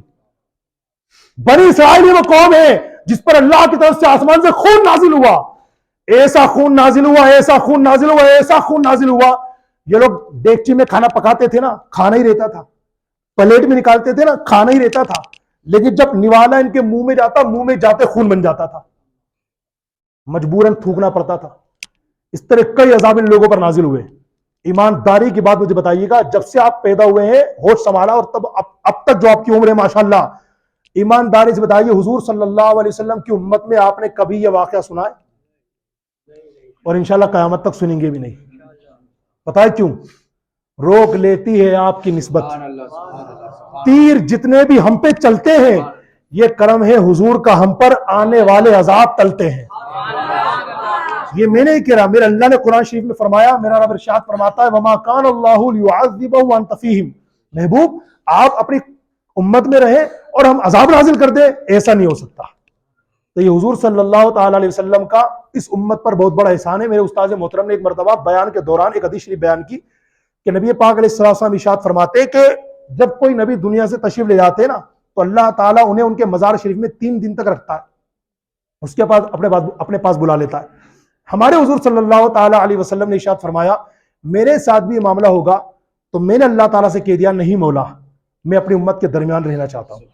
بنی اسرائیل یہ وہ قوم ہے جس پر اللہ کی طرف سے آسمان سے خون نازل ہوا. ایسا خون نازل ہوا، ایسا خون نازل ہوا، ایسا خون نازل ہوا. یہ لوگ دیگچی میں کھانا پکاتے تھے نا، کھانا ہی رہتا تھا. پلیٹ میں نکالتے تھے نا، کھانا ہی رہتا تھا. لیکن جب نوالا ان کے منہ میں جاتا، منہ میں جاتے خون بن جاتا تھا، مجبوراً تھوکنا پڑتا تھا. اس طرح کئی عذاب ان لوگوں پر نازل ہوئے. ایمانداری کی بات مجھے بتائیے گا، جب سے آپ پیدا ہوئے ہیں ہوش سنبھالا اور تب اب تک جو آپ کی عمر ہے ماشاءاللہ، ایمانداری سے بتائیے حضور صلی اللہ علیہ وسلم کی امت میں آپ نے کبھی یہ واقعہ سنا ہے؟ اور انشاءاللہ قیامت تک سنیں گے بھی نہیں. بتائیں کیوں؟ روک لیتی ہے آپ کی نسبت. تیر جتنے بھی ہم پہ چلتے ہیں یہ کرم ہے حضور کا، ہم پر آنے والے عذاب ٹلتے ہیں. یہ میں نہیں کہہ رہا، میرے اللہ نے قرآن شریف میں فرمایا، میرا رب ارشاد فرماتا ہے وَمَا كَانَ اللَّهُ لِيُعَذِّبَهُمْ وَأَنْتَ فِيهِمْ. محبوب آپ اپنی امت میں رہیں اور ہم عذاب نازل کر دیں، ایسا نہیں ہو سکتا. تو یہ حضور صلی اللہ تعالی علیہ وسلم کا اس امت پر بہت بڑا احسان ہے. میرے استاد محترم نے ایک مرتبہ بیان کے دوران ایک حدیث شریف بیان کی کہ نبی پاک علیہ السلام ارشاد فرماتے کہ جب کوئی نبی دنیا سے تشریف لے جاتے ہیں نا تو اللہ تعالیٰ انہیں ان کے مزار شریف میں 3 دن تک رکھتا ہے، اس کے پاس اپنے پاس بلا لیتا ہے. ہمارے حضور صلی اللہ تعالی علیہ وسلم نے ارشاد فرمایا میرے ساتھ بھی یہ معاملہ ہوگا تو میں نے اللہ تعالیٰ سے کہہ دیا نہیں مولا میں اپنی امت کے درمیان رہنا چاہتا ہوں.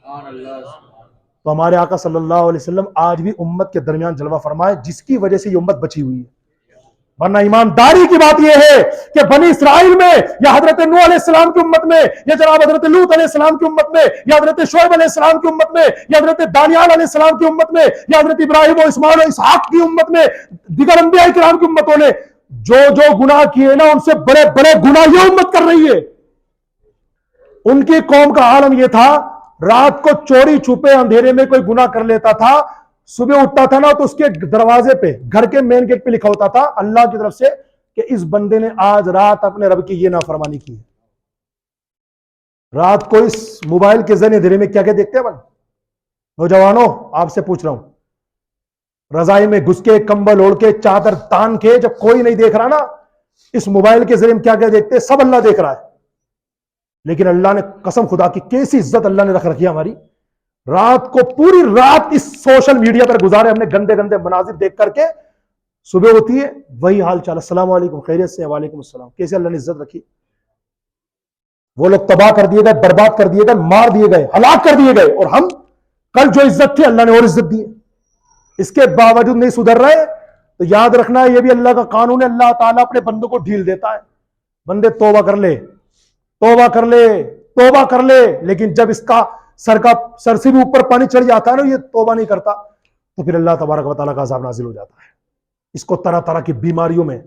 تو ہمارے آقا صلی اللہ علیہ وسلم آج بھی امت کے درمیان جلوہ فرمائے، جس کی وجہ سے یہ امت بچی ہوئی ہے. ورنہ ایمانداری کی بات یہ ہے کہ بنی اسرائیل میں یا حضرت نوح علیہ السلام کی امت میں یا جناب حضرت لوط علیہ السلام کی امت میں یا حضرت شعیب علیہ السلام کی امت میں یا حضرت دانیال علیہ السلام کی امت میں یا حضرت ابراہیم و اسماعیل و اسحاق کی امت میں دیگر انبیاء کرام کی امتوں نے جو گناہ کیے نا ان سے بڑے بڑے گناہ یہ امت کر رہی ہے. ان کی قوم کا عالم یہ تھا، رات کو چوری چھپے اندھیرے میں کوئی گناہ کر لیتا تھا، صبح اٹھتا تھا نا تو اس کے دروازے پہ گھر کے مین گیٹ پہ لکھا ہوتا تھا اللہ کی طرف سے کہ اس بندے نے آج رات اپنے رب کی یہ نافرمانی کی ہے. رات کو اس موبائل کے ذریعے اندھیرے میں کیا کیا دیکھتے ہیں بھائی نوجوانوں، آپ سے پوچھ رہا ہوں، رضائی میں گھس کے کمبل اوڑھ کے چادر تان کے جب کوئی نہیں دیکھ رہا نا، اس موبائل کے ذریعے کیا کیا دیکھتے ہیں؟ سب اللہ دیکھ رہا ہے. لیکن اللہ نے قسم خدا کی کیسی عزت اللہ نے رکھ رکھی ہے ہماری، رات کو پوری رات اس سوشل میڈیا پر گزارے ہم نے گندے گندے مناظر دیکھ کر کے، صبح ہوتی ہے وہی حال چال، السلام علیکم خیریت سے، وعلیکم السلام. کیسے اللہ نے عزت رکھی. وہ لوگ تباہ کر دیے گئے، برباد کر دیے گئے، مار دیے گئے، ہلاک کر دیے گئے، اور ہم کل جو عزت تھی اللہ نے اور عزت دی. اس کے باوجود نہیں سدھر رہے تو یاد رکھنا یہ بھی اللہ کا قانون ہے، اللہ تعالیٰ اپنے بندوں کو ڈھیل دیتا ہے. بندے توبہ کر لے، توبہ کر لے، توبہ کر لے، لیکن جب اس کا سر سے بھی اوپر پانی چڑھ جاتا ہے نا، یہ توبہ نہیں کرتا تو پھر اللہ تبارک و تعالیٰ کا عذاب نازل ہو جاتا ہے. اس کو طرح طرح کی بیماریوں میں،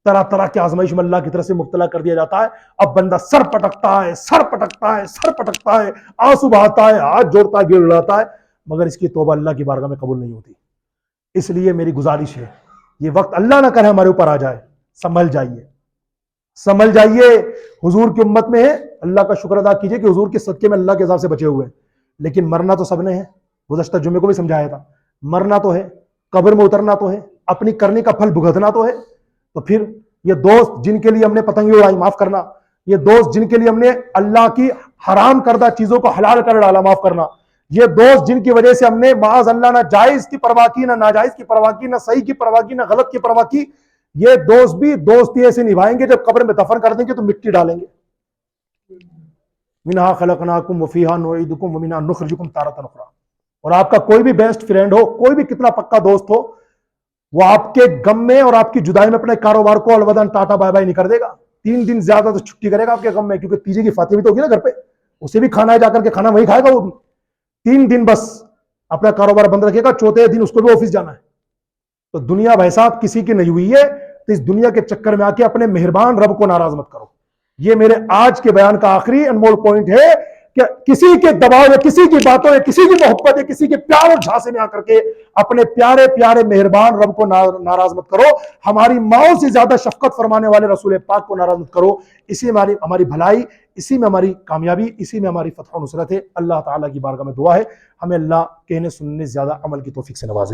طرح طرح کی آزمائش میں اللہ کی طرف سے مبتلا کر دیا جاتا ہے. اب بندہ سر پٹکتا ہے، سر پٹکتا ہے، سر پٹکتا ہے، آنسو بہاتا ہے، ہاتھ جوڑتا ہے، گر اڑاتا ہے، مگر اس کی توبہ اللہ کی بارگاہ میں قبول نہیں ہوتی. اس لیے میری گزارش ہے، یہ وقت اللہ نہ کرے ہمارے اوپر آ جائے، سنبھل جائیے، سنبھل جائیے. حضور کی امت میں ہے، اللہ کا شکر ادا کیجئے کہ حضور کے صدقے میں اللہ کے عذاب سے بچے ہوئے ہیں. لیکن مرنا تو سب نے ہے، گزشتہ جمعے کو بھی سمجھایا تھا، مرنا تو ہے، قبر میں اترنا تو ہے، اپنی کرنے کا پھل بھگتنا تو ہے. تو پھر یہ دوست جن کے لیے ہم نے پتنگیں اڑائی، معاف کرنا، یہ دوست جن کے لیے ہم نے اللہ کی حرام کردہ چیزوں کو حلال کر ڈالا، معاف کرنا، یہ دوست جن کی وجہ سے ہم نے معاذ اللہ نہ جائز کی پرواہ کی، نہ ناجائز کی پرواہ کی، نہ صحیح کی پرواہ کی، نہ غلط کی پرواہ کی، یہ دوست بھی دوستی ایسے نبھائیں گے جب قبر میں دفن کر دیں گے تو مٹی ڈالیں گے. منہا خلقناکم وفیہا نعیدکم ومنہا نخرجکم تارۃ اخری. اور آپ کا کوئی بھی بیسٹ فرینڈ ہو، کوئی بھی کتنا پکا دوست ہو، وہ آپ کے غم میں اور آپ کی جدائی میں اپنے کاروبار کو الوداع ٹاٹا بائے بائے نہیں کر دے گا. 3 دن زیادہ تو چھٹی کرے گا آپ کے غم میں، کیونکہ تیجے کی فاتحہ بھی تو ہوگی نا گھر پہ، اسے بھی کھانا ہے، جا کر کے کھانا وہی کھائے گا. وہ بھی 3 دن بس اپنا کاروبار بند رکھے گا، چوتھے دن اس کو بھی آفس جانا ہے. تو دنیا بھائی صاحب کسی کی نہیں ہوئی ہے، تو اس دنیا کے چکر میں آ کے اپنے مہربان رب کو ناراض مت کرو۔ یہ میرے آج کے بیان کا آخری انمول پوائنٹ ہے کہ کسی کے دباؤ یا کسی کی باتوں یا کسی کی محبت یا کسی کے پیار اور جھانسے میں آ کر کے اپنے پیارے پیارے مہربان رب کو ناراض مت کرو۔ ہماری ماؤں سے زیادہ شفقت فرمانے والے رسول پاک کو ناراض مت کرو۔ اسی میں ہماری بھلائی، اسی میں ہماری کامیابی، اسی میں ہماری فتح و نصرت ہے۔ اللہ تعالیٰ کی بارگاہ میں دعا ہے ہمیں اللہ کہنے سننے زیادہ عمل کی توفیق سے نوازے۔